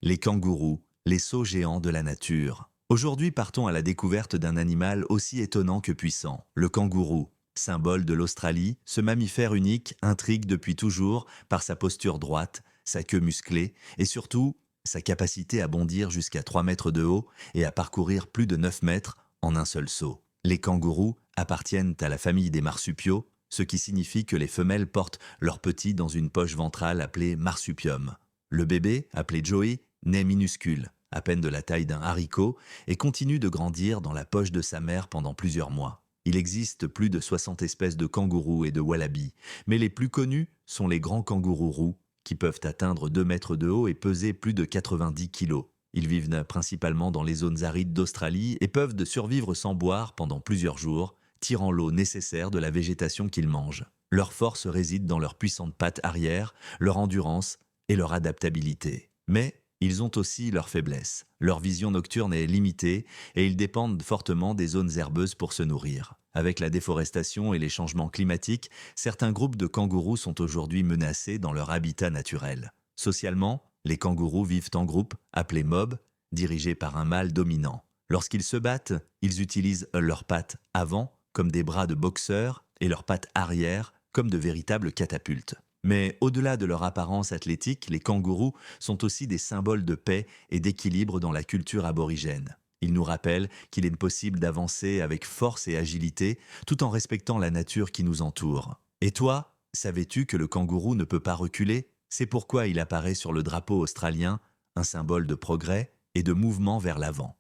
Les kangourous, les sauts géants de la nature. Aujourd'hui, partons à la découverte d'un animal aussi étonnant que puissant, le kangourou. Symbole de l'Australie, ce mammifère unique intrigue depuis toujours par sa posture droite, sa queue musclée et surtout sa capacité à bondir jusqu'à 3 mètres de haut et à parcourir plus de 9 mètres en un seul saut. Les kangourous appartiennent à la famille des marsupiaux, ce qui signifie que les femelles portent leurs petits dans une poche ventrale appelée marsupium. Le bébé, appelé Joey, naît minuscule, à peine de la taille d'un haricot, et continue de grandir dans la poche de sa mère pendant plusieurs mois. Il existe plus de 60 espèces de kangourous et de wallabies, mais les plus connus sont les grands kangourous roux, qui peuvent atteindre 2 mètres de haut et peser plus de 90 kilos. Ils vivent principalement dans les zones arides d'Australie et peuvent de survivre sans boire pendant plusieurs jours, tirant l'eau nécessaire de la végétation qu'ils mangent. Leur force réside dans leurs puissantes pattes arrière, leur endurance et leur adaptabilité. Mais ils ont aussi leurs faiblesses. Leur vision nocturne est limitée et ils dépendent fortement des zones herbeuses pour se nourrir. Avec la déforestation et les changements climatiques, certains groupes de kangourous sont aujourd'hui menacés dans leur habitat naturel. Socialement, les kangourous vivent en groupe, appelés mobs, dirigés par un mâle dominant. Lorsqu'ils se battent, ils utilisent leurs pattes avant comme des bras de boxeurs et leurs pattes arrière comme de véritables catapultes. Mais au-delà de leur apparence athlétique, les kangourous sont aussi des symboles de paix et d'équilibre dans la culture aborigène. Ils nous rappellent qu'il est possible d'avancer avec force et agilité tout en respectant la nature qui nous entoure. Et toi, savais-tu que le kangourou ne peut pas reculer? C'est pourquoi il apparaît sur le drapeau australien, un symbole de progrès et de mouvement vers l'avant.